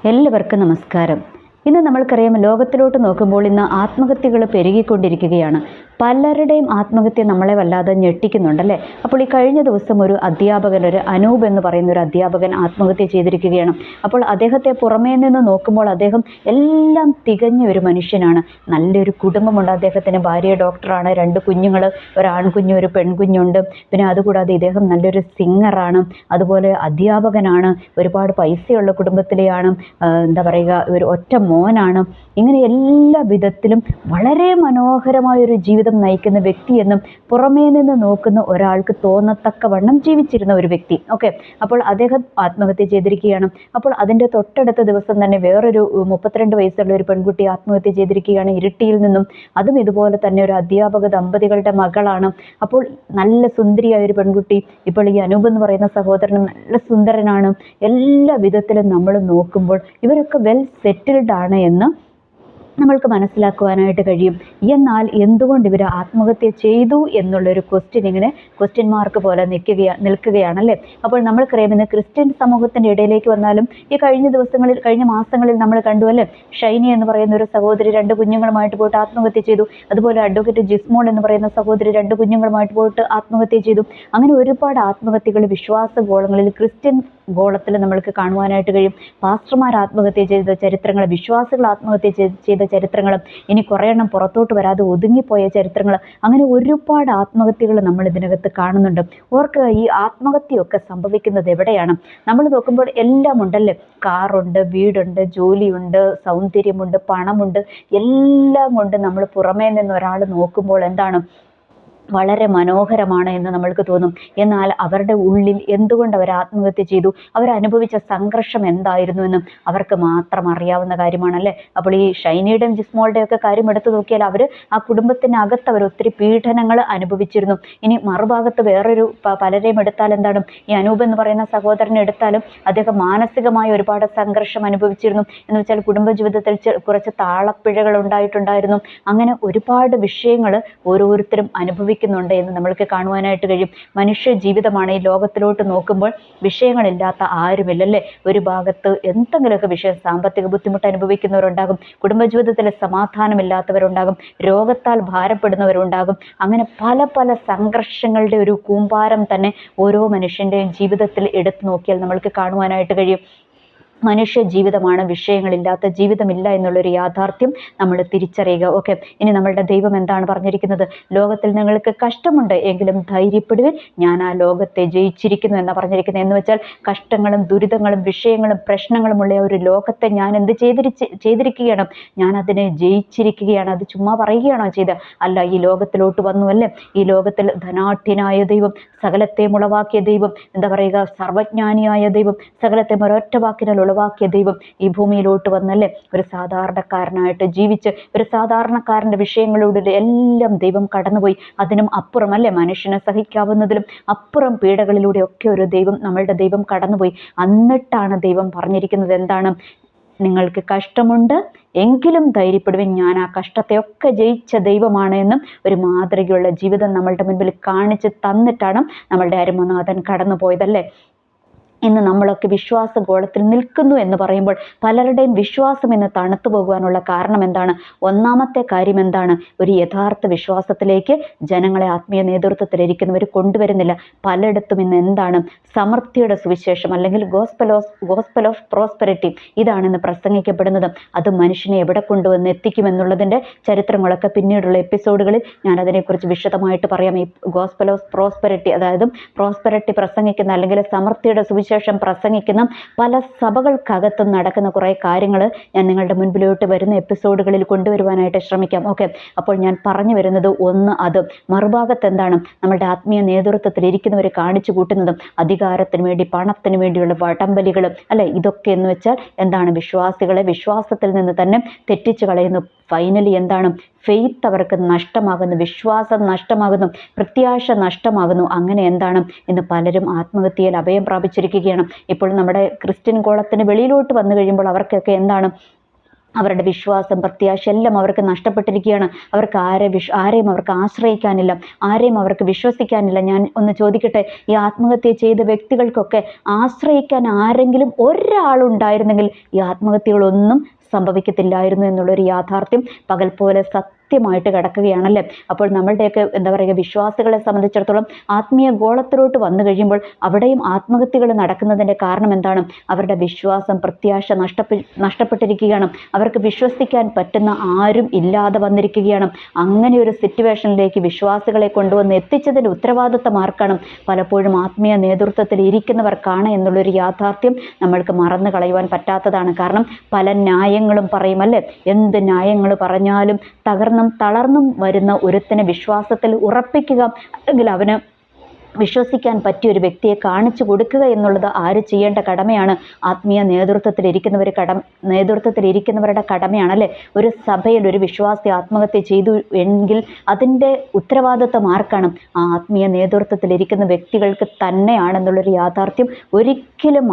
എല്ലാവർക്കും നമസ്കാരം. ഇന്ന് നമ്മൾക്കറിയാം, ലോകത്തിലോട്ട് നോക്കുമ്പോൾ ഇന്ന് ആത്മഹത്യകൾ പെരുകിക്കൊണ്ടിരിക്കുകയാണ്. പലരുടെയും ആത്മഹത്യ നമ്മളെ വല്ലാതെ ഞെട്ടിക്കുന്നുണ്ടല്ലേ. അപ്പോൾ ഈ കഴിഞ്ഞ ദിവസം ഒരു അനൂപ് എന്ന് പറയുന്ന ഒരു അധ്യാപകൻ ആത്മഹത്യ ചെയ്തിരിക്കുകയാണ്. അപ്പോൾ അദ്ദേഹത്തെ പുറമേ നിന്ന് നോക്കുമ്പോൾ അദ്ദേഹം എല്ലാം തികഞ്ഞ ഒരു മനുഷ്യനാണ്. നല്ലൊരു കുടുംബമുണ്ട് അദ്ദേഹത്തിന്. ഭാര്യ ഡോക്ടറാണ്, 2 കുഞ്ഞുങ്ങൾ, ഒരു ആൺകുഞ്ഞ് ഒരു പെൺകുഞ്ഞുണ്ട്. പിന്നെ അതുകൂടാതെ ഇദ്ദേഹം നല്ലൊരു സിംഗറാണ്, അതുപോലെ അധ്യാപകനാണ്, ഒരുപാട് പൈസയുള്ള കുടുംബത്തിലെയാണ്, എന്താ പറയുക, ഒരു ഒറ്റ മോനാണ്. ഇങ്ങനെ എല്ലാ വിധത്തിലും വളരെ മനോഹരമായൊരു ജീവിതം നയിക്കുന്ന വ്യക്തിയെന്നും പുറമേ നിന്ന് നോക്കുന്ന ഒരാൾക്ക് തോന്നത്തക്കവണ്ണം ജീവിച്ചിരുന്ന ഒരു വ്യക്തി. ഓക്കെ, അപ്പോൾ അദ്ദേഹം ആത്മഹത്യ ചെയ്തിരിക്കുകയാണ്. അപ്പോൾ അതിൻ്റെ തൊട്ടടുത്ത ദിവസം തന്നെ വേറൊരു 32 വയസ്സുള്ള ഒരു പെൺകുട്ടി ആത്മഹത്യ ചെയ്തിരിക്കുകയാണ്, ഇരിട്ടിയിൽ നിന്നും. അതും ഇതുപോലെ തന്നെ ഒരു അധ്യാപക ദമ്പതികളുടെ മകളാണ്. അപ്പോൾ നല്ല സുന്ദരിയായ ഒരു പെൺകുട്ടി. ഇപ്പോൾ ഈ അനൂപ് എന്ന് പറയുന്ന സഹോദരനും നല്ല സുന്ദരനാണ്. എല്ലാ വിധത്തിലും നമ്മൾ നോക്കുമ്പോൾ ഇവരൊക്കെ വെൽ സെറ്റിൽഡ് ആണ് എന്ന് നമ്മൾക്ക് മനസ്സിലാക്കുവാനായിട്ട് കഴിയും. എന്നാൽ എന്തുകൊണ്ട് ഇവർ ആത്മഹത്യ ചെയ്തു എന്നുള്ളൊരു ക്വസ്റ്റ്യൻ മാർക്ക് പോലെ നിൽക്കുകയാണല്ലേ. അപ്പോൾ നമ്മൾക്കറിയാം, ഇന്ന് ക്രിസ്ത്യൻ സമൂഹത്തിൻ്റെ ഇടയിലേക്ക് വന്നാലും ഈ കഴിഞ്ഞ മാസങ്ങളിൽ നമ്മൾ കണ്ടു അല്ലേ, ഷൈനി എന്ന് പറയുന്ന ഒരു സഹോദരി 2 കുഞ്ഞുങ്ങളുമായിട്ട് പോയിട്ട് ആത്മഹത്യ ചെയ്തു. അതുപോലെ അഡ്വക്കേറ്റ് ജിസ്മോൾ എന്ന് പറയുന്ന സഹോദരി 2 കുഞ്ഞുങ്ങളുമായിട്ട് പോയിട്ട് ആത്മഹത്യ ചെയ്തു. അങ്ങനെ ഒരുപാട് ആത്മഹത്യകൾ വിശ്വാസ ഗോളങ്ങളിൽ, ക്രിസ്ത്യൻ ഗോളത്തിൽ നമ്മൾക്ക് കാണുവാനായിട്ട് കഴിയും. പാസ്റ്റർമാർ ആത്മഹത്യ ചെയ്ത ചരിത്രങ്ങൾ, വിശ്വാസികൾ ആത്മഹത്യ ചെയ്ത ചരിത്രങ്ങളും, ഇനി കുറേ എണ്ണം പുറത്തോട്ട് വരാതെ ഒതുങ്ങിപ്പോയ ചരിത്രങ്ങൾ, അങ്ങനെ ഒരുപാട് ആത്മഹത്യകൾ നമ്മൾ ഇതിനകത്ത് കാണുന്നുണ്ട്. ഓർക്ക് ഈ ആത്മഹത്യയൊക്കെ സംഭവിക്കുന്നത് എവിടെയാണ്? നമ്മൾ നോക്കുമ്പോൾ എല്ലാം ഉണ്ടല്ലേ. കാറുണ്ട്, വീടുണ്ട്, ജോലിയുണ്ട്, സൗന്ദര്യമുണ്ട്, പണമുണ്ട്, എല്ലാം കൊണ്ട് നമ്മൾ പുറമേ നിന്ന് ഒരാൾ നോക്കുമ്പോൾ എന്താണ്, വളരെ മനോഹരമാണ് എന്ന് നമ്മൾക്ക് തോന്നും. എന്നാൽ അവരുടെ ഉള്ളിൽ എന്തുകൊണ്ട് അവർ ആത്മഹത്യ ചെയ്തു, അവരനുഭവിച്ച സംഘർഷം എന്തായിരുന്നു എന്നും അവർക്ക് മാത്രം അറിയാവുന്ന കാര്യമാണല്ലേ. അപ്പോൾ ഈ ഷൈനിയുടെയും ജിസ്മോളുടെയും ഒക്കെ കാര്യം എടുത്തു നോക്കിയാൽ അവർ ആ കുടുംബത്തിനകത്ത് അവർ ഒത്തിരി പീഡനങ്ങൾ അനുഭവിച്ചിരുന്നു. ഇനി മറുഭാഗത്ത് വേറൊരു പലരെയും എടുത്താൽ എന്താണ്, ഈ അനൂപ് എന്ന് പറയുന്ന സഹോദരനെ എടുത്താലും അദ്ദേഹം മാനസികമായ ഒരുപാട് സംഘർഷം അനുഭവിച്ചിരുന്നു. എന്ന് വെച്ചാൽ കുടുംബജീവിതത്തിൽ കുറച്ച് താളപ്പിഴകൾ ഉണ്ടായിട്ടുണ്ടായിരുന്നു. അങ്ങനെ ഒരുപാട് വിഷയങ്ങൾ ഓരോരുത്തരും അനുഭവിക്കുന്നുണ്ട് എന്ന് നമ്മൾക്ക് കാണുവാനായിട്ട് കഴിയും. മനുഷ്യ ജീവിതമാണ്. ഈ ലോകത്തിലോട്ട് നോക്കുമ്പോൾ വിഷയങ്ങളില്ലാത്ത ആരുമില്ലല്ലേ. ഒരു ഭാഗത്ത് എന്തെങ്കിലുമൊക്കെ വിഷയം, സാമ്പത്തിക ബുദ്ധിമുട്ട് അനുഭവിക്കുന്നവരുണ്ടാകും, കുടുംബജീവിതത്തിൽ സമാധാനമില്ലാത്തവരുണ്ടാകും, രോഗത്താൽ ഭാരപ്പെടുന്നവരുണ്ടാകും. അങ്ങനെ പല പല സംഘർഷങ്ങളുടെ ഒരു കൂമ്പാരം തന്നെ ഓരോ മനുഷ്യൻ്റെയും ജീവിതത്തിൽ എടുത്തു നോക്കിയാൽ നമ്മൾക്ക് കാണുവാനായിട്ട് കഴിയും. മനുഷ്യ ജീവിതമാണ്, വിഷയങ്ങളില്ലാത്ത ജീവിതമില്ല എന്നുള്ളൊരു യാഥാർത്ഥ്യം നമ്മൾ തിരിച്ചറിയുക. ഓക്കെ, ഇനി നമ്മളുടെ ദൈവം എന്താണ് പറഞ്ഞിരിക്കുന്നത്? ലോകത്തിൽ നിങ്ങൾക്ക് കഷ്ടമുണ്ട്, എങ്കിലും ധൈര്യപ്പെടുവിൻ, ഞാൻ ആ ലോകത്തെ ജയിച്ചിരിക്കുന്നു എന്നാണ് പറഞ്ഞിരിക്കുന്നത്. എന്ന് വെച്ചാൽ കഷ്ടങ്ങളും ദുരിതങ്ങളും വിഷയങ്ങളും പ്രശ്നങ്ങളുമുള്ള ഒരു ലോകത്തെ ഞാൻ എന്ത് ചെയ്തിരിക്കുകയാണ്? ഞാൻ അതിനെ ജയിച്ചിരിക്കുകയാണ്. അത് ചുമ്മാ പറയുകയാണോ ചെയ്ത്? അല്ല, ഈ ലോകത്തിലോട്ട് വന്നു അല്ലേ. ഈ ലോകത്തിൽ ധനാഢ്യനായ ദൈവം, സകലത്തെയും ഉളവാക്കിയ ദൈവം, എന്താ പറയുക, സർവജ്ഞാനിയായ ദൈവം, സകലത്തെ ഒരൊറ്റ വാക്കിനാൽ ഉളവാക്കിയ ദൈവം ഈ ഭൂമിയിലോട്ട് വന്നല്ലേ, ഒരു സാധാരണക്കാരനായിട്ട് ജീവിച്ച് ഒരു സാധാരണക്കാരൻ്റെ വിഷയങ്ങളിലൂടെ എല്ലാം ദൈവം കടന്നുപോയി. അതിനും അപ്പുറം അല്ലേ, മനുഷ്യനെ സഹിക്കാവുന്നതിലും അപ്പുറം പീഡകളിലൂടെ ഒക്കെ ഒരു ദൈവം, നമ്മളുടെ ദൈവം കടന്നുപോയി. എന്നിട്ടാണ് ദൈവം പറഞ്ഞിരിക്കുന്നത് എന്താണ്? നിങ്ങൾക്ക് കഷ്ടമുണ്ട്, എങ്കിലും ധൈര്യപ്പെടുവിൻ, ഞാൻ ആ കഷ്ടത്തെയൊക്കെ ജയിച്ച ദൈവമാണ് എന്നും ഒരു മാതൃകയുള്ള ജീവിതം നമ്മളുടെ മുൻപിൽ കാണിച്ച് തന്നിട്ടാണ് നമ്മളുടെ അരുമനാഥൻ കടന്നു പോയതല്ലേ. ഇന്ന് നമ്മളൊക്കെ വിശ്വാസഗോളത്തിൽ നിൽക്കുന്നു എന്ന് പറയുമ്പോൾ പലരുടെയും വിശ്വാസം ഇന്ന് തണുത്തു പോകുവാനുള്ള കാരണം എന്താണ്? ഒന്നാമത്തെ കാര്യം എന്താണ്? ഒരു യഥാർത്ഥ വിശ്വാസത്തിലേക്ക് ജനങ്ങളെ ആത്മീയ നേതൃത്വത്തിലിരിക്കുന്നവർ കൊണ്ടുവരുന്നില്ല. പലയിടത്തും ഇന്ന് എന്താണ്? സമൃദ്ധിയുടെ സുവിശേഷം, അല്ലെങ്കിൽ ഗോസ്പൽ ഓഫ് പ്രോസ്പെരിറ്റി, ഇതാണ് ഇന്ന് പ്രസംഗിക്കപ്പെടുന്നത്. അത് മനുഷ്യനെ എവിടെ കൊണ്ടുവന്ന് എത്തിക്കുമെന്നുള്ളതിൻ്റെ ചരിത്രങ്ങളൊക്കെ പിന്നീടുള്ള എപ്പിസോഡുകളിൽ ഞാൻ അതിനെക്കുറിച്ച് വിശദമായിട്ട് പറയാം. ഈ ഗോസ്പൽ ഓഫ് പ്രോസ്പെരിറ്റി, അതായത് പ്രോസ്പെരിറ്റി പ്രസംഗിക്കുന്ന അല്ലെങ്കിൽ സമൃദ്ധിയുടെ സുവിശേഷം പ്രസംഗിക്കുന്ന പല സഭകൾക്കകത്തും നടക്കുന്ന കുറേ കാര്യങ്ങൾ ഞാൻ നിങ്ങളുടെ മുൻപിലോട്ട് വരുന്ന എപ്പിസോഡുകളിൽ കൊണ്ടുവരുവാനായിട്ട് ശ്രമിക്കാം. ഓക്കെ, അപ്പോൾ ഞാൻ പറഞ്ഞു വരുന്നത് ഒന്ന് അത്. മറുഭാഗത്ത് എന്താണ്? നമ്മളുടെ ആത്മീയ നേതൃത്വത്തിൽ ഇരിക്കുന്നവർ കാണിച്ചു കൂട്ടുന്നതും അധികാരത്തിന് വേണ്ടി, പണത്തിന് വേണ്ടിയുള്ള വടംവലികളും അല്ലെ. ഇതൊക്കെ എന്ന് വെച്ചാൽ എന്താണ്? വിശ്വാസികളെ വിശ്വാസത്തിൽ നിന്ന് തന്നെ തെറ്റിച്ച് കളയുന്നു. ഫൈനലി എന്താണ്? ഫെയ്ത്ത് അവർക്ക് നഷ്ടമാകുന്നു, വിശ്വാസം നഷ്ടമാകുന്നു, പ്രത്യാശ നഷ്ടമാകുന്നു. അങ്ങനെ എന്താണ്? ഇന്ന് പലരും ആത്മഹത്യയിൽ അഭയം പ്രാപിച്ചിരിക്കുകയാണ്. ഇപ്പോൾ നമ്മുടെ ക്രിസ്ത്യൻ കോളത്തിന് വെളിയിലോട്ട് വന്നു കഴിയുമ്പോൾ അവർക്കൊക്കെ എന്താണ്? അവരുടെ വിശ്വാസം പ്രത്യാശ എല്ലാം അവർക്ക് നഷ്ടപ്പെട്ടിരിക്കുകയാണ്. അവർക്ക് ആരെയും അവർക്ക് ആശ്രയിക്കാനില്ല, ആരെയും അവർക്ക് വിശ്വസിക്കാനില്ല. ഞാൻ ഒന്ന് ചോദിക്കട്ടെ, ഈ ആത്മഹത്യ ചെയ്ത വ്യക്തികൾക്കൊക്കെ ആശ്രയിക്കാൻ ആരെങ്കിലും ഒരാളുണ്ടായിരുന്നെങ്കിൽ ഈ ആത്മഹത്യകളൊന്നും സംഭവിക്കത്തില്ലായിരുന്നു എന്നുള്ളൊരു യാഥാർത്ഥ്യം പകൽ പോലെ സത്യമായിട്ട് കിടക്കുകയാണല്ലേ. അപ്പോൾ നമ്മളുടെയൊക്കെ എന്താ പറയുക, വിശ്വാസികളെ സംബന്ധിച്ചിടത്തോളം ആത്മീയ ഗോളത്തിലോട്ട് വന്നു കഴിയുമ്പോൾ അവിടെയും ആത്മഹത്യകൾ നടക്കുന്നതിൻ്റെ കാരണം എന്താണ്? അവരുടെ വിശ്വാസം പ്രത്യാശ നഷ്ടപ്പെട്ടിരിക്കുകയാണ്. അവർക്ക് വിശ്വസിക്കാൻ പറ്റുന്ന ആരും ഇല്ലാതെ വന്നിരിക്കുകയാണ്. അങ്ങനെ ഒരു സിറ്റുവേഷനിലേക്ക് വിശ്വാസികളെ കൊണ്ടുവന്ന് എത്തിച്ചതിൻ്റെ ഉത്തരവാദിത്തം ആർക്കാണ്? പലപ്പോഴും ആത്മീയ നേതൃത്വത്തിൽ ഇരിക്കുന്നവർക്കാണ് എന്നുള്ളൊരു യാഥാർത്ഥ്യം നമ്മൾക്ക് മറന്നു കളയുവാൻ പറ്റാത്തതാണ്. കാരണം പല ന്യായങ്ങളും പറയും അല്ലേ. എന്ത് ന്യായങ്ങൾ പറഞ്ഞാലും തളർന്നും വരുന്ന ഒരുത്തിനെ വിശ്വാസത്തിൽ ഉറപ്പിക്കുക, അല്ലെങ്കിൽ അവന് വിശ്വസിക്കാൻ പറ്റിയ ഒരു വ്യക്തിയെ കാണിച്ചു കൊടുക്കുക എന്നുള്ളത് ആര് ചെയ്യേണ്ട കടമയാണ്? ആത്മീയ നേതൃത്വത്തിലിരിക്കുന്നവരുടെ കടമയാണല്ലേ. ഒരു സഭയിൽ ഒരു വിശ്വാസി ആത്മഹത്യ ചെയ്തു എങ്കിൽ അതിൻ്റെ ഉത്തരവാദിത്വം ആർക്കാണ്? ആ ആത്മീയ നേതൃത്വത്തിലിരിക്കുന്ന വ്യക്തികൾക്ക് തന്നെയാണെന്നുള്ളൊരു യാഥാർത്ഥ്യം ഒരിക്കലും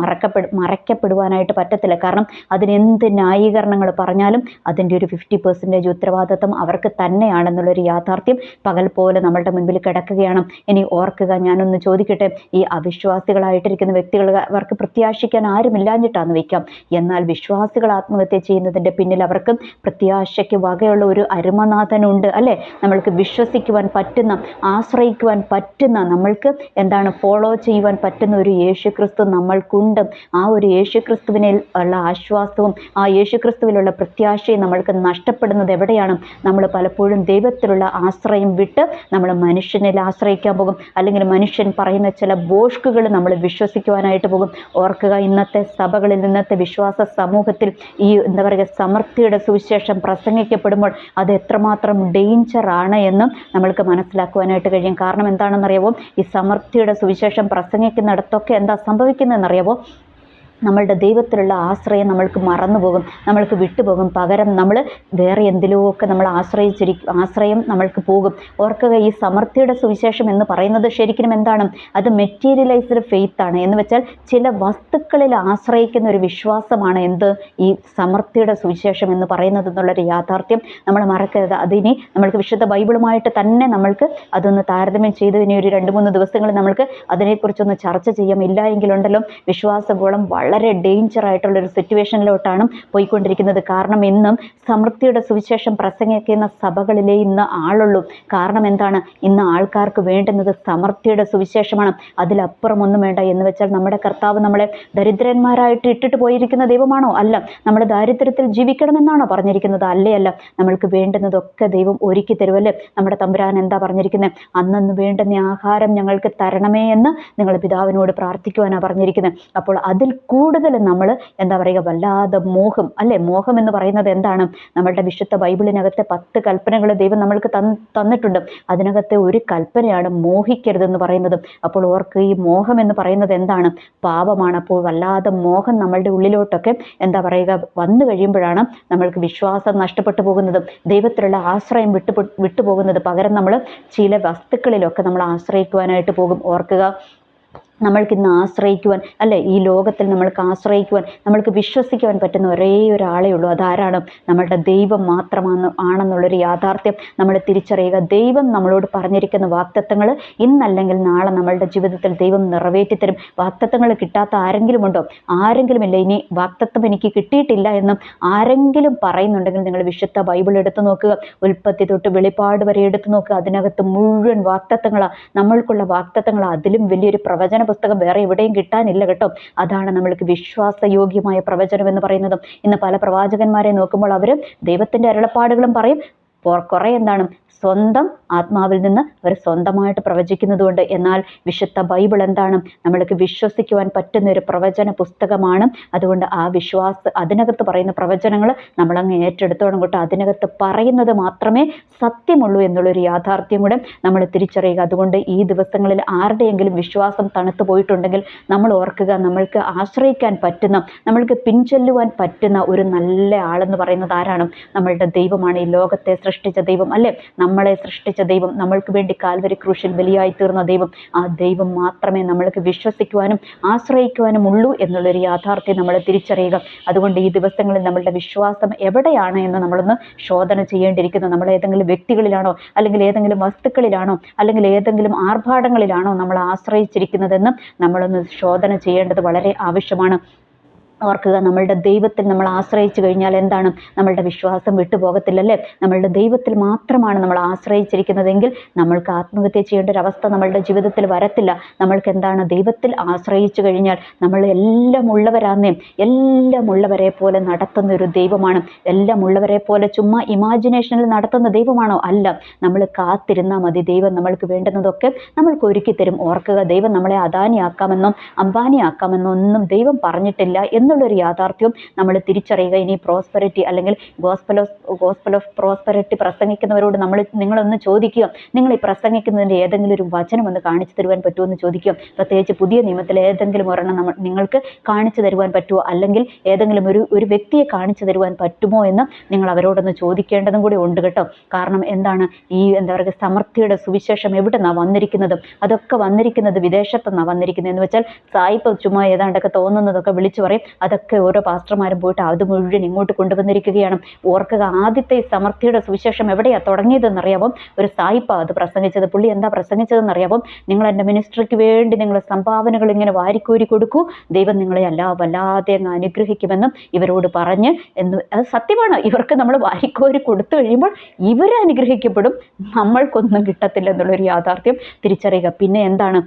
മറയ്ക്കപ്പെടുവാനായിട്ട് പറ്റത്തില്ല. കാരണം അതിനെന്ത് ന്യായീകരണങ്ങൾ പറഞ്ഞാലും അതിൻ്റെ ഒരു 50% ഉത്തരവാദിത്വം അവർക്ക് തന്നെയാണെന്നുള്ളൊരു യാഥാർത്ഥ്യം പകൽ പോലെ നമ്മളുടെ മുൻപിൽ കിടക്കുകയാണ്. ഇനി ഓർക്കുക, ഞാനൊന്ന് ചോദിക്കട്ടെ, ഈ അവിശ്വാസികളായിട്ടിരിക്കുന്ന വ്യക്തികൾ അവർക്ക് പ്രത്യാശിക്കാൻ ആരുമില്ലാഞ്ഞിട്ടാന്ന് വയ്ക്കാം. എന്നാൽ വിശ്വാസികൾ ആത്മഹത്യ ചെയ്യുന്നതിൻ്റെ പിന്നിൽ അവർക്ക് പ്രത്യാശയ്ക്ക് വകയുള്ള ഒരു അരുമനാഥനുണ്ട് അല്ലേ. നമ്മൾക്ക് വിശ്വസിക്കുവാൻ പറ്റുന്ന, ആശ്രയിക്കുവാൻ പറ്റുന്ന, നമ്മൾക്ക് ഫോളോ ചെയ്യുവാൻ പറ്റുന്ന ഒരു യേശുക്രിസ്തു നമ്മൾക്കുണ്ട്. ആ ഒരു യേശുക്രിസ്തുവിനിൽ ഉള്ള ആശ്വാസവും ആ യേശുക്രിസ്തുവിലുള്ള പ്രത്യാശയും നമ്മൾക്ക് നഷ്ടപ്പെടുന്നത് എവിടെയാണ്? നമ്മൾ പലപ്പോഴും ദൈവത്തിലുള്ള ആശ്രയം വിട്ട് നമ്മൾ മനുഷ്യനിൽ ആശ്രയിക്കാൻ പോകും, അല്ലെങ്കിൽ മനുഷ്യൻ പറയുന്ന ചില ബോഷ്കുകൾ നമ്മൾ വിശ്വസിക്കുവാനായിട്ട് പോകും. ഓർക്കുക, ഇന്നത്തെ സഭകളിൽ, ഇന്നത്തെ വിശ്വാസ സമൂഹത്തിൽ ഈ സമൃദ്ധിയുടെ സുവിശേഷം പ്രസംഗിക്കപ്പെടുമ്പോൾ അത് എത്രമാത്രം ഡേഞ്ചറാണ് എന്ന് നമ്മൾക്ക് മനസ്സിലാക്കുവാനായിട്ട് കഴിയും. കാരണം എന്താണെന്നറിയാമോ? ഈ സമൃദ്ധിയുടെ സുവിശേഷം പ്രസംഗിക്കുന്നിടത്തൊക്കെ എന്താ സംഭവിക്കുന്നതെന്നറിയാമോ? നമ്മളുടെ ദൈവത്തിലുള്ള ആശ്രയം നമ്മൾക്ക് മറന്നുപോകും, നമ്മൾക്ക് വിട്ടുപോകും. പകരം നമ്മൾ വേറെ എന്തിലുമൊക്കെ നമ്മൾ ആശ്രയം നമ്മൾക്ക് പോകും. ഓർക്കുക, ഈ സമൃദ്ധിയുടെ സുവിശേഷം എന്ന് പറയുന്നത് ശരിക്കും എന്താണ്? അത് മെറ്റീരിയലൈസ്ഡ് ഫെയ്ത്താണ്. എന്ന് വെച്ചാൽ ചില വസ്തുക്കളിൽ ആശ്രയിക്കുന്ന ഒരു വിശ്വാസമാണ് ഈ സമൃദ്ധിയുടെ സുവിശേഷം എന്ന് പറയുന്നത് എന്നുള്ളൊരു യാഥാർത്ഥ്യം നമ്മൾ മറക്കരുത്. അതിനി നമ്മൾക്ക് വിശുദ്ധ ബൈബിളുമായിട്ട് തന്നെ നമ്മൾക്ക് അതൊന്ന് താരതമ്യം ചെയ്ത് ഇനി ഒരു 2-3 ദിവസങ്ങളിൽ നമ്മൾക്ക് അതിനെക്കുറിച്ചൊന്ന് ചർച്ച ചെയ്യാം. ഇല്ല എങ്കിലുണ്ടല്ലോ വിശ്വാസഗോളം വളരെ ഡേഞ്ചറായിട്ടുള്ളൊരു സിറ്റുവേഷനിലോട്ടാണ് പോയിക്കൊണ്ടിരിക്കുന്നത്. കാരണം ഇന്നും സമൃദ്ധിയുടെ സുവിശേഷം പ്രസംഗിക്കുന്ന സഭകളിലേ ഇന്ന് ആളുള്ളൂ. കാരണം എന്താണ്? ഇന്ന് ആൾക്കാർക്ക് വേണ്ടുന്നത് സമൃദ്ധിയുടെ സുവിശേഷമാണ്, അതിലപ്പുറം ഒന്നും വേണ്ട. എന്ന് വെച്ചാൽ നമ്മുടെ കർത്താവ് നമ്മളെ ദരിദ്രന്മാരായിട്ട് ഇട്ടിട്ട് പോയിരിക്കുന്ന ദൈവമാണോ? അല്ല. നമ്മൾ ദാരിദ്ര്യത്തിൽ ജീവിക്കണമെന്നാണോ പറഞ്ഞിരിക്കുന്നത്? അല്ല. നമ്മൾക്ക് വേണ്ടുന്നതൊക്കെ ദൈവം ഒരുക്കി തരുമല്ലേ. നമ്മുടെ തമ്പുരാൻ എന്താ പറഞ്ഞിരിക്കുന്നത്? അന്നന്ന് വേണ്ടുന്ന ആഹാരം ഞങ്ങൾക്ക് തരണമേ എന്ന് നിങ്ങൾ പിതാവിനോട് പ്രാർത്ഥിക്കുവാനാണ് പറഞ്ഞിരിക്കുന്നത്. അപ്പോൾ അതിൽ കൂടുതൽ നമ്മൾ വല്ലാതെ മോഹം അല്ലേ. മോഹം എന്ന് പറയുന്നത് എന്താണ്? നമ്മളുടെ വിശുദ്ധ ബൈബിളിനകത്തെ 10 കൽപ്പനകൾ ദൈവം നമ്മൾക്ക് തന്നിട്ടുണ്ട്. അതിനകത്തെ ഒരു കൽപ്പനയാണ് മോഹിക്കരുതെന്ന് പറയുന്നത്. അപ്പോൾ ഓർക്ക്, ഈ മോഹം എന്ന് പറയുന്നത് എന്താണ്? പാപമാണ്. അപ്പോൾ വല്ലാതെ മോഹം നമ്മളുടെ ഉള്ളിലോട്ടൊക്കെ വന്നു കഴിയുമ്പോഴാണ് നമ്മൾക്ക് വിശ്വാസം നഷ്ടപ്പെട്ടു പോകുന്നതും ദൈവത്തിലുള്ള ആശ്രയം വിട്ടുപോകുന്നത്. പകരം നമ്മൾ ചില വസ്തുക്കളിലൊക്കെ നമ്മൾ ആശ്രയിക്കുവാനായിട്ട് പോകും. ഓർക്കുക, നമ്മൾക്കിന്ന് ആശ്രയിക്കുവാൻ അല്ലേ, ഈ ലോകത്തിൽ നമ്മൾക്ക് ആശ്രയിക്കുവാൻ, നമ്മൾക്ക് വിശ്വസിക്കുവാൻ പറ്റുന്ന ഒരേ ഒരാളേ ഉള്ളൂ. അതാരാണ്? നമ്മളുടെ ദൈവം ആണെന്നുള്ളൊരു യാഥാർത്ഥ്യം നമ്മൾ തിരിച്ചറിയുക. ദൈവം നമ്മളോട് പറഞ്ഞിരിക്കുന്ന വാഗ്ദത്തങ്ങൾ ഇന്നല്ലെങ്കിൽ നാളെ നമ്മളുടെ ജീവിതത്തിൽ ദൈവം നിറവേറ്റിത്തരും. വാഗ്ദത്തങ്ങൾ കിട്ടാത്ത ആരെങ്കിലും ഉണ്ടോ? ആരെങ്കിലുമില്ല. ഇനി വാഗ്ദത്തം എനിക്ക് കിട്ടിയിട്ടില്ല എന്നും ആരെങ്കിലും പറയുന്നുണ്ടെങ്കിൽ നിങ്ങൾ വിശുദ്ധ ബൈബിൾ എടുത്തു നോക്കുക. ഉൽപ്പത്തി തൊട്ട് വെളിപ്പാട് വരെ എടുത്തു നോക്കുക. അതിനകത്ത് മുഴുവൻ വാഗ്ദത്തങ്ങളാണ്, നമ്മൾക്കുള്ള വാഗ്ദത്തങ്ങളാണ്. അതിലും വലിയൊരു പ്രവചന പുസ്തകം വേറെ എവിടെയും കിട്ടാനില്ല കേട്ടോ. അതാണ് നമ്മൾക്ക് വിശ്വാസയോഗ്യമായ പ്രവചനം എന്ന് പറയുന്നതും. ഇന്ന് പല പ്രവാചകന്മാരെ നോക്കുമ്പോൾ അവർ ദൈവത്തിൻ്റെ അരുളപ്പാടുകളും പറയും, കുറേ സ്വന്തം ആത്മാവിൽ നിന്ന് അവർ സ്വന്തമായിട്ട് പ്രവചിക്കുന്നതുകൊണ്ട്. എന്നാൽ വിശുദ്ധ ബൈബിൾ എന്താണ്? നമ്മൾക്ക് വിശ്വസിക്കുവാൻ പറ്റുന്ന ഒരു പ്രവചന പുസ്തകമാണ്. അതുകൊണ്ട് അതിനകത്ത് പറയുന്ന പ്രവചനങ്ങൾ നമ്മളങ്ങ് ഏറ്റെടുത്തോണം കേട്ടോ. അതിനകത്ത് പറയുന്നത് മാത്രമേ സത്യമുള്ളൂ എന്നുള്ളൊരു യാഥാർത്ഥ്യം കൂടെ നമ്മൾ തിരിച്ചറിയുക. അതുകൊണ്ട് ഈ ദിവസങ്ങളിൽ ആരുടെയെങ്കിലും വിശ്വാസം തണുത്തു പോയിട്ടുണ്ടെങ്കിൽ നമ്മൾ ഓർക്കുക, നമ്മൾക്ക് ആശ്രയിക്കാൻ പറ്റുന്ന, നമ്മൾക്ക് പിൻചൊല്ലുവാൻ പറ്റുന്ന ഒരു നല്ല ആളെന്ന് പറയുന്നത് ആരാണ്? നമ്മളുടെ ദൈവമാണ്. ഈ ലോകത്തെ സൃഷ്ടിച്ച ദൈവം അല്ലേ, നമ്മളെ സൃഷ്ടിച്ച ദൈവം, നമ്മൾക്ക് വേണ്ടി കാൽവരി ക്രൂശിൽ ബലിയായി തീർന്ന ദൈവം, ആ ദൈവം മാത്രമേ നമ്മൾക്ക് വിശ്വസിക്കുവാനും ആശ്രയിക്കുവാനും ഉള്ളൂ എന്നുള്ളൊരു യാഥാർത്ഥ്യം നമ്മൾ തിരിച്ചറിയുക. അതുകൊണ്ട് ഈ ദിവസങ്ങളിൽ നമ്മളുടെ വിശ്വാസം എവിടെയാണ് എന്ന് നമ്മളൊന്ന് ശോധന ചെയ്യേണ്ടിയിരിക്കുന്നു. നമ്മൾ ഏതെങ്കിലും വ്യക്തികളിലാണോ, അല്ലെങ്കിൽ ഏതെങ്കിലും വസ്തുക്കളിലാണോ, അല്ലെങ്കിൽ ഏതെങ്കിലും ആർഭാടങ്ങളിലാണോ നമ്മൾ ആശ്രയിച്ചിരിക്കുന്നതെന്ന് നമ്മളൊന്ന് ശോധന ചെയ്യേണ്ടത് വളരെ ആവശ്യമാണ്. ഓർക്കുക, നമ്മളുടെ ദൈവത്തിൽ നമ്മൾ ആശ്രയിച്ചു കഴിഞ്ഞാൽ എന്താണ്, നമ്മളുടെ വിശ്വാസം വിട്ടുപോകത്തില്ലല്ലേ. നമ്മളുടെ ദൈവത്തിൽ മാത്രമാണ് നമ്മൾ ആശ്രയിച്ചിരിക്കുന്നതെങ്കിൽ നമ്മൾക്ക് ആത്മഹത്യ ചെയ്യേണ്ട ഒരു അവസ്ഥ നമ്മളുടെ ജീവിതത്തിൽ വരത്തില്ല. നമ്മൾക്ക് എന്താണ്, ദൈവത്തിൽ ആശ്രയിച്ചു കഴിഞ്ഞാൽ നമ്മൾ എല്ലാം ഉള്ളവരാന്നേ, എല്ലാം ഉള്ളവരെ പോലെ നടത്തുന്ന ഒരു ദൈവമാണ്. എല്ലാം ഉള്ളവരെ പോലെ ചുമ്മാ ഇമാജിനേഷനിൽ നടത്തുന്ന ദൈവമാണോ? അല്ല. നമ്മൾ കാത്തിരുന്നാൽ മതി, ദൈവം നമ്മൾക്ക് വേണ്ടുന്നതൊക്കെ നമ്മൾക്ക് ഒരുക്കി തരും. ഓർക്കുക, ദൈവം നമ്മളെ അദാനിയാക്കാമെന്നോ അംബാനിയാക്കാമെന്നോ ഒന്നും ദൈവം പറഞ്ഞിട്ടില്ല എന്നുള്ളൊരു യാഥാർത്ഥ്യവും നമ്മൾ തിരിച്ചറിയുക. ഇനി പ്രോസ്പെറിറ്റി അല്ലെങ്കിൽ ഗോസ്പൽ ഓഫ് പ്രോസ്പെറിറ്റി പ്രസംഗിക്കുന്നവരോട് നിങ്ങളൊന്ന് ചോദിക്കുക, നിങ്ങൾ ഈ പ്രസംഗിക്കുന്നതിൻ്റെ ഏതെങ്കിലും ഒരു വചനം ഒന്ന് കാണിച്ചു തരുവാൻ പറ്റുമോ എന്ന് ചോദിക്കുക. പ്രത്യേകിച്ച് പുതിയ നിയമത്തിൽ ഏതെങ്കിലും ഒരെണ്ണം നിങ്ങൾക്ക് കാണിച്ചു തരുവാൻ പറ്റുമോ, അല്ലെങ്കിൽ ഏതെങ്കിലും ഒരു വ്യക്തിയെ കാണിച്ചു തരുവാൻ പറ്റുമോ എന്ന് നിങ്ങൾ അവരോടൊന്ന് ചോദിക്കേണ്ടതും കൂടി ഉണ്ട് കേട്ടോ. കാരണം എന്താണ്, ഈ എന്താ പറയുക, സമൃദ്ധിയുടെ സുവിശേഷം എവിടെ നിന്നാണ് വന്നിരിക്കുന്നത്? അതൊക്കെ വന്നിരിക്കുന്നത് വിദേശത്തു നിന്നാണ് വന്നിരിക്കുന്നത് എന്ന് വെച്ചാൽ സായിപ്പ് ചുമ്മാ ഏതാണ്ടൊക്കെ തോന്നുന്നതൊക്കെ വിളിച്ചു പറയും. അതൊക്കെ ഓരോ പാസ്റ്റർമാരും പോയിട്ട് അത് മുഴുവൻ ഇങ്ങോട്ട് കൊണ്ടുവന്നിരിക്കുകയാണ്. ഓർക്കുക, ആദ്യത്തെ ഈ സമൃദ്ധിയുടെ സുവിശേഷം എവിടെയാണ് തുടങ്ങിയതെന്നറിയാവും? ഒരു സായിപ്പ അത് പ്രസംഗിച്ചത്. പുള്ളി എന്താ പ്രസംഗിച്ചതെന്നറിയാവും? നിങ്ങൾ എൻ്റെ മിനിസ്ട്രിക്ക് വേണ്ടി നിങ്ങൾ സംഭാവനകൾ ഇങ്ങനെ വാരിക്കോരി കൊടുക്കൂ, ദൈവം നിങ്ങളെ വല്ലാതെ അങ്ങ് അനുഗ്രഹിക്കുമെന്നും ഇവരോട് പറഞ്ഞ് എന്ന്. അത് സത്യമാണ്. ഇവർക്ക് നമ്മൾ വാരിക്കോരി കൊടുത്തു കഴിയുമ്പോൾ ഇവർ അനുഗ്രഹിക്കപ്പെടും, നമ്മൾക്കൊന്നും കിട്ടത്തില്ല എന്നുള്ളൊരു യാഥാർത്ഥ്യം തിരിച്ചറിയുക. പിന്നെ എന്താണ്,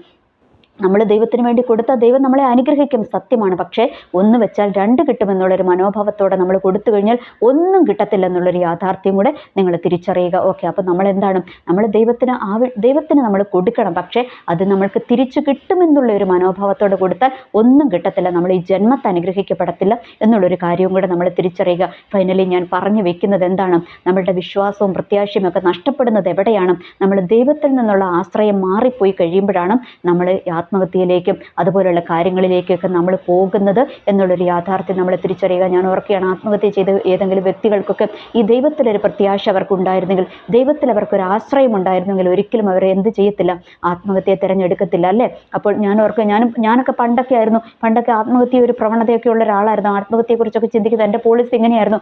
നമ്മൾ ദൈവത്തിന് വേണ്ടി കൊടുത്താൽ ദൈവം നമ്മളെ അനുഗ്രഹിക്കും, സത്യമാണ്. പക്ഷേ ഒന്ന് വെച്ചാൽ രണ്ട് കിട്ടുമെന്നുള്ളൊരു മനോഭാവത്തോടെ നമ്മൾ കൊടുത്തു കഴിഞ്ഞാൽ ഒന്നും കിട്ടത്തില്ല എന്നുള്ളൊരു യാഥാർത്ഥ്യം കൂടെ നിങ്ങൾ തിരിച്ചറിയുക. ഓക്കെ, അപ്പോൾ നമ്മൾ എന്താണ്, നമ്മൾ ദൈവത്തിന് നമ്മൾ കൊടുക്കണം, പക്ഷേ അത് നമ്മൾക്ക് തിരിച്ചു കിട്ടുമെന്നുള്ള ഒരു മനോഭാവത്തോടെ കൊടുത്താൽ ഒന്നും കിട്ടത്തില്ല, നമ്മൾ ഈ ജന്മത്തെ അനുഗ്രഹിക്കപ്പെടത്തില്ല എന്നുള്ളൊരു കാര്യവും കൂടെ നമ്മൾ തിരിച്ചറിയുക. ഫൈനലി ഞാൻ പറഞ്ഞു വെക്കുന്നത് എന്താണ്, നമ്മളുടെ വിശ്വാസവും പ്രത്യാശയും ഒക്കെ നഷ്ടപ്പെടുന്നത് എവിടെയാണ്? നമ്മൾ ദൈവത്തിൽ നിന്നുള്ള ആശ്രയം മാറിപ്പോയി കഴിയുമ്പോഴാണ് നമ്മൾ ആത്മഹത്യയിലേക്കും അതുപോലെയുള്ള കാര്യങ്ങളിലേക്കൊക്കെ നമ്മൾ പോകുന്നത് എന്നുള്ളൊരു യാഥാർത്ഥ്യം നമ്മൾ തിരിച്ചറിയുക. ഞാൻ ഓർക്കുകയാണ്, ആത്മഹത്യ ചെയ്ത ഏതെങ്കിലും വ്യക്തികൾക്കൊക്കെ ഈ ദൈവത്തിലൊരു പ്രത്യാശ അവർക്കുണ്ടായിരുന്നെങ്കിൽ, ദൈവത്തിൽ അവർക്കൊരു ആശ്രയം ഉണ്ടായിരുന്നെങ്കിൽ ഒരിക്കലും അവരെ എന്ത് ചെയ്യത്തില്ല, ആത്മഹത്യയെ തിരഞ്ഞെടുക്കത്തില്ല അല്ലേ. അപ്പോൾ ഞാൻ ഓർക്കുക, ഞാനൊക്കെ പണ്ടൊക്കെ ആത്മഹത്യ ഒരു പ്രവണതയൊക്കെ ഉള്ള ഒരാളായിരുന്നു. ആത്മഹത്യയെക്കുറിച്ചൊക്കെ ചിന്തിക്കുന്നത് എൻ്റെ പോളിസി ഇങ്ങനെയായിരുന്നു,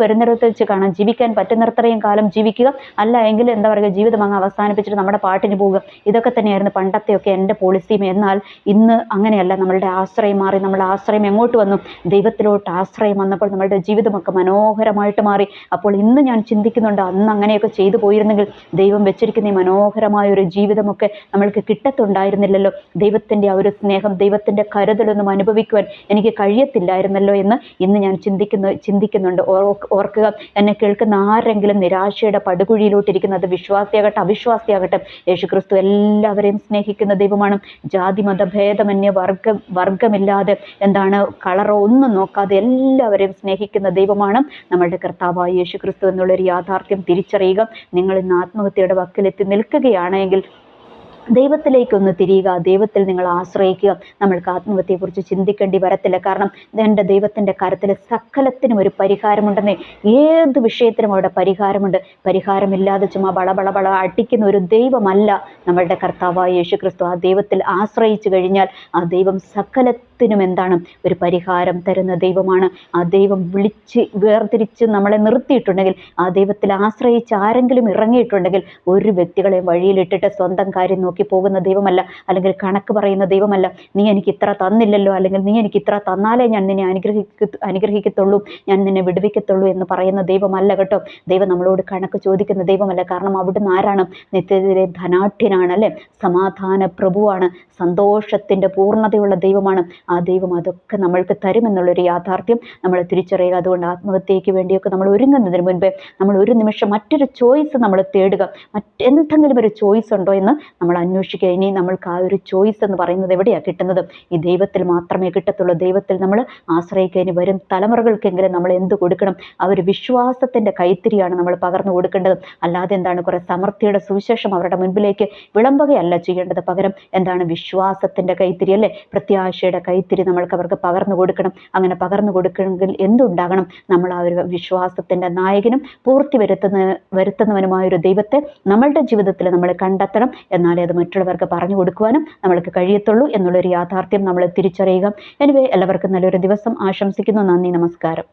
വരുന്നിടത്ത് വെച്ച് കാണാം, ജീവിക്കാൻ പറ്റുന്നിടത്രയും കാലം ജീവിക്കുക, അല്ല എങ്കിൽ എന്താ പറയുക, ജീവിതം അങ്ങ് അവസാനിപ്പിച്ചിട്ട് നമ്മുടെ പാട്ടിന് പോവുക. ഇതൊക്കെ തന്നെയായിരുന്നു പണ്ടത്തെയൊക്കെ എൻ്റെ പോളിസി. എന്നാൽ ഇന്ന് അങ്ങനെയല്ല. നമ്മളുടെ ആശ്രയം മാറി. നമ്മുടെ ആശ്രയം എങ്ങോട്ട് വന്നു? ദൈവത്തിലോട്ട് ആശ്രയം വന്നപ്പോൾ നമ്മളുടെ ജീവിതമൊക്കെ മനോഹരമായിട്ട് മാറി. അപ്പോൾ ഇന്ന് ഞാൻ ചിന്തിക്കുന്നുണ്ട്, അന്ന് അങ്ങനെയൊക്കെ ചെയ്തു പോയിരുന്നെങ്കിൽ ദൈവം വെച്ചിരിക്കുന്ന ഈ മനോഹരമായൊരു ജീവിതമൊക്കെ നമ്മൾക്ക് കിട്ടത്തുണ്ടായിരുന്നില്ലല്ലോ. ദൈവത്തിൻ്റെ ആ ഒരു സ്നേഹം, ദൈവത്തിൻ്റെ കരുതലൊന്നും അനുഭവിക്കുവാൻ എനിക്ക് കഴിയത്തില്ലായിരുന്നല്ലോ എന്ന് ഇന്ന് ഞാൻ ചിന്തിക്കുന്നുണ്ട്. ഓർക്കുക, എന്നെ കേൾക്കുന്ന ആരെങ്കിലും നിരാശയുടെ പടുകുഴിയിലോട്ടിരിക്കുന്നത്, വിശ്വാസിയാകട്ടെ അവിശ്വാസിയാകട്ടെ, യേശുക്രിസ്തു എല്ലാവരെയും സ്നേഹിക്കുന്ന ദൈവമാണ്. ജാതി മതഭേദമന്യേ വർഗമില്ലാതെ എന്താണ് കളറോ ഒന്നും നോക്കാതെ എല്ലാവരെയും സ്നേഹിക്കുന്ന ദൈവമാണ് നമ്മളുടെ കർത്താവായ യേശുക്രിസ്തു എന്നുള്ളൊരു യാഥാർത്ഥ്യം തിരിച്ചറിയുക. നിങ്ങൾ ഇന്ന് ആത്മഹത്യയുടെ വക്കിലെത്തി നിൽക്കുകയാണെങ്കിൽ ദൈവത്തിലേക്കൊന്ന് തിരിയുക, ദൈവത്തിൽ നിങ്ങൾ ആശ്രയിക്കുക. നമ്മൾക്ക് ആത്മഹത്യയെക്കുറിച്ച് ചിന്തിക്കേണ്ടി വരത്തില്ല. കാരണം എൻ്റെ ദൈവത്തിൻ്റെ കരത്തിൽ സകലത്തിനും ഒരു പരിഹാരമുണ്ടെന്നേ. ഏത് വിഷയത്തിനും അവിടെ പരിഹാരമുണ്ട്. പരിഹാരമില്ലാതെ ചുമ്മാ ബള അടിക്കുന്ന ഒരു ദൈവമല്ല നമ്മളുടെ കർത്താവായ യേശുക്രിസ്തു. ആ ദൈവത്തിൽ ആശ്രയിച്ചു കഴിഞ്ഞാൽ ആ ദൈവം സകലത്തിനും എന്താണ് ഒരു പരിഹാരം തരുന്ന ദൈവമാണ്. ആ ദൈവം വിളിച്ച് വേർതിരിച്ച് നമ്മളെ നിർത്തിയിട്ടുണ്ടെങ്കിൽ, ആ ദൈവത്തിൽ ആശ്രയിച്ച് ആരെങ്കിലും ഇറങ്ങിയിട്ടുണ്ടെങ്കിൽ ഒരു വ്യക്തികളെയും വഴിയിലിട്ടിട്ട് സ്വന്തം കാര്യം നോക്കി പോകുന്ന ദൈവമല്ല, അല്ലെങ്കിൽ കണക്ക് പറയുന്ന ദൈവമല്ല. നീ എനിക്ക് ഇത്ര തന്നില്ലല്ലോ, അല്ലെങ്കിൽ നീ എനിക്ക് ഇത്ര തന്നാലേ ഞാൻ നിന്നെ അനുഗ്രഹിക്കത്തുള്ളൂ, ഞാൻ നിന്നെ വിടുവിക്കത്തുള്ളൂ എന്ന് പറയുന്ന ദൈവമല്ല കേട്ടോ. ദൈവം നമ്മളോട് കണക്ക് ചോദിക്കുന്ന ദൈവമല്ല. കാരണം അവിടുന്ന് ആരാണ്? നിത്യത്തിലെ ധനാഢ്യനാണ് അല്ലേ, സമാധാന പ്രഭുവാണ്, സന്തോഷത്തിൻ്റെ പൂർണ്ണതയുള്ള ദൈവമാണ്. ആ ദൈവം അതൊക്കെ നമ്മൾക്ക് തരുമെന്നുള്ളൊരു യാഥാർത്ഥ്യം നമ്മൾ തിരിച്ചറിയുക. അതുകൊണ്ട് ആത്മഹത്യയ്ക്ക് വേണ്ടിയൊക്കെ നമ്മൾ ഒരുങ്ങുന്നതിന് മുൻപേ നമ്മൾ ഒരു നിമിഷം മറ്റൊരു ചോയ്സ് നമ്മൾ തേടുക. എന്തെങ്കിലും ഒരു ചോയ്സ് ഉണ്ടോ എന്ന് നമ്മൾ അന്വേഷിക്കുക. ഇനി നമ്മൾക്ക് ആ ഒരു ചോയ്സ് എന്ന് പറയുന്നത് എവിടെയാണ് കിട്ടുന്നത്? ഈ ദൈവത്തിൽ മാത്രമേ കിട്ടത്തുള്ളൂ. ദൈവത്തിൽ നമ്മൾ ആശ്രയിക്കുക. ഇനി വരും തലമുറകൾക്കെങ്കിലും നമ്മൾ എന്ത് കൊടുക്കണം? ആ ഒരു വിശ്വാസത്തിൻ്റെ കൈത്തിരിയാണ് നമ്മൾ പകർന്നു കൊടുക്കേണ്ടത്. അല്ലാതെ എന്താണ് കുറേ സമൃദ്ധിയുടെ സുവിശേഷം അവരുടെ മുൻപിലേക്ക് വിളമ്പുകയല്ല ചെയ്യേണ്ടത്. പകരം എന്താണ്? വിശ്വാസത്തിൻ്റെ കൈത്തിരി, അല്ലേ? പ്രത്യാശയുടെ കൈത്തിരി നമ്മൾക്ക് അവർക്ക് പകർന്നു കൊടുക്കണം. അങ്ങനെ പകർന്നു കൊടുക്കണമെങ്കിൽ എന്തുണ്ടാകണം? നമ്മൾ ആ ഒരു വിശ്വാസത്തിൻ്റെ നായകനും പൂർത്തി വരുത്തുന്നവനുമായൊരു ദൈവത്തെ നമ്മളുടെ ജീവിതത്തിൽ നമ്മൾ കണ്ടെത്തണം. എന്നാലേ അത് മറ്റുള്ളവർക്ക് പറഞ്ഞു കൊടുക്കുവാനും നമ്മൾക്ക് കഴിയത്തുള്ളൂ എന്നുള്ളൊരു യാഥാർത്ഥ്യം നമ്മൾ തിരിച്ചറിയുക. എനിവേ, എല്ലാവർക്കും നല്ലൊരു ദിവസം ആശംസിക്കുന്നു. നന്ദി, നമസ്കാരം.